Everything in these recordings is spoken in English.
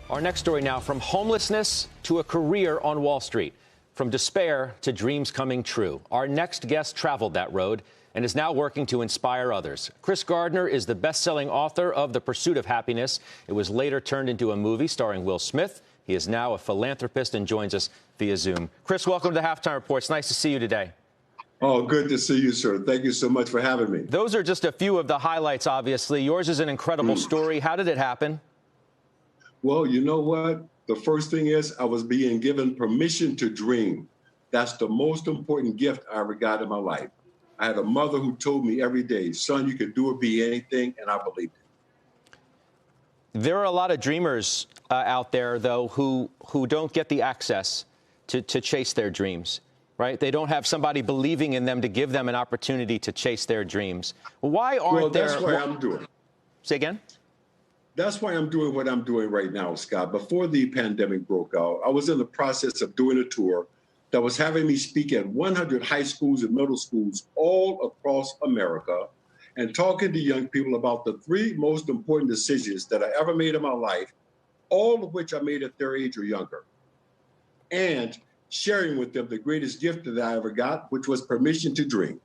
Our next story now, from homelessness to a career on Wall Street, from despair to dreams coming true. Our next guest traveled that road and is now working to inspire others. Chris Gardner is the best-selling author of The Pursuit of Happyness. It was later turned into a movie starring Will Smith. He is now a philanthropist and joins us via Zoom. Chris, welcome to the Halftime Report. It's nice to see you today. Oh, good to see you, sir. Thank you so much for having me. Those are just a few of the highlights, obviously. Yours is an incredible story. How did it happen? Well, you know what? The first thing is I was being given permission to dream. That's the most important gift I ever got in my life. I had a mother who told me every day, son, you can do or be anything, and I believed it. There are a lot of dreamers out there, though, who don't get the access to chase their dreams, right? They don't have somebody believing in them to give them an opportunity to chase their dreams. Why aren't there... Well, that's why I'm doing. Say again? That's why I'm doing what I'm doing right now, Scott. Before the pandemic broke out, I was in the process of doing a tour that was having me speak at 100 high schools and middle schools all across America and talking to young people about the 3 most important decisions that I ever made in my life, all of which I made at their age or younger, and sharing with them the greatest gift that I ever got, which was permission to dream.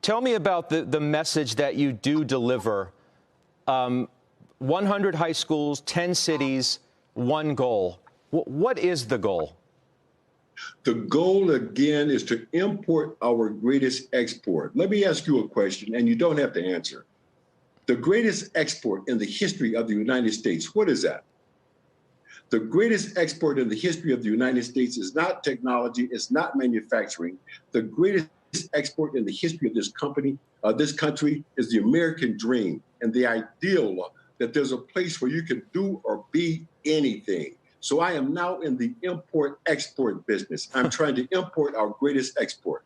Tell me about the message that you do deliver. 100 high schools, 10 cities, 1 goal. What is the goal? The goal, again, is to import our greatest export. Let me ask you a question, and you don't have to answer. The greatest export in the history of the United States, what is that? The greatest export in the history of the United States is not technology, it's not manufacturing. The greatest export in the history of this country is the American dream and the ideal that there's a place where you can do or be anything. So I am now in the import-export business. I'm trying to import our greatest export.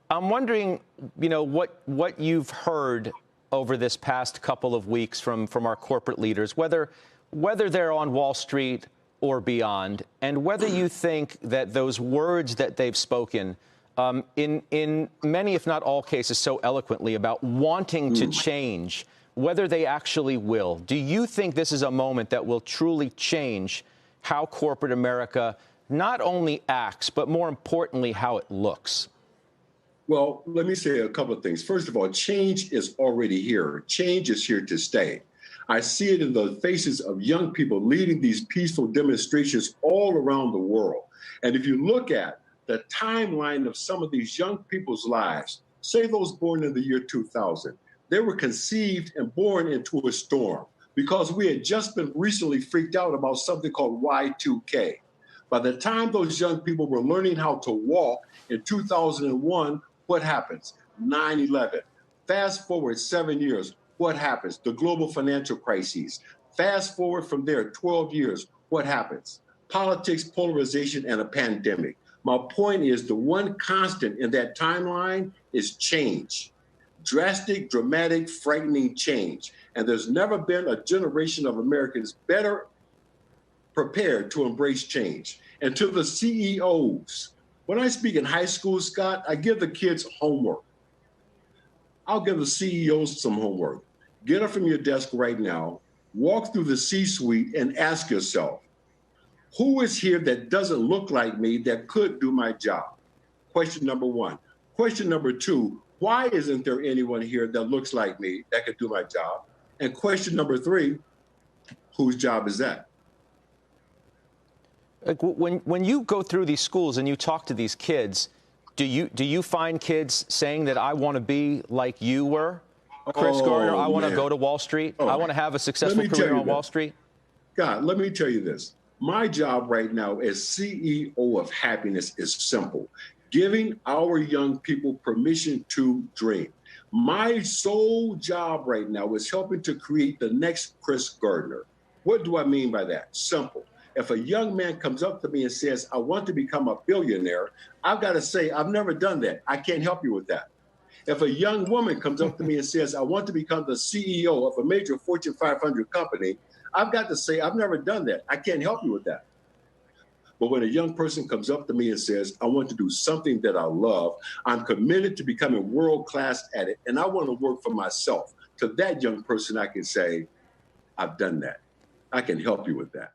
I'm wondering, what you've heard over this past couple of weeks from our corporate leaders, whether they're on Wall Street or beyond, and whether you think that those words that they've spoken in many, if not all cases, so eloquently about wanting to change, whether they actually will. Do you think this is a moment that will truly change how corporate America not only acts, but more importantly, how it looks? Well, let me say a couple of things. First of all, change is already here. Change is here to stay. I see it in the faces of young people leading these peaceful demonstrations all around the world. And if you look at the timeline of some of these young people's lives, say those born in the year 2000, they were conceived and born into a storm because we had just been recently freaked out about something called Y2K. By the time those young people were learning how to walk in 2001, what happens? 9/11. Fast forward 7 years, what happens? The global financial crises. Fast forward from there 12 years, what happens? Politics, polarization, and a pandemic. My point is the one constant in that timeline is change. Drastic, dramatic, frightening change. And there's never been a generation of Americans better prepared to embrace change. And to the CEOs, when I speak in high school, Scott, I give the kids homework. I'll give the CEOs some homework. Get up from your desk right now, walk through the C-suite and ask yourself, who is here that doesn't look like me that could do my job? Question number 1. Question number 2, why isn't there anyone here that looks like me that could do my job? And question number 3, whose job is that? Like when you go through these schools and you talk to these kids, do you find kids saying that I want to be like you were, Chris Gardner? I want to go to Wall Street. I want to have a successful career on Wall Street. God, let me tell you this. My job right now as CEO of Happyness is simple. Giving our young people permission to dream. My sole job right now is helping to create the next Chris Gardner. What do I mean by that? Simple. If a young man comes up to me and says, I want to become a billionaire, I've got to say, I've never done that. I can't help you with that. If a young woman comes up to me and says, I want to become the CEO of a major Fortune 500 company, I've got to say, I've never done that. I can't help you with that. But when a young person comes up to me and says, I want to do something that I love, I'm committed to becoming world-class at it, and I want to work for myself. To that young person, I can say, I've done that. I can help you with that.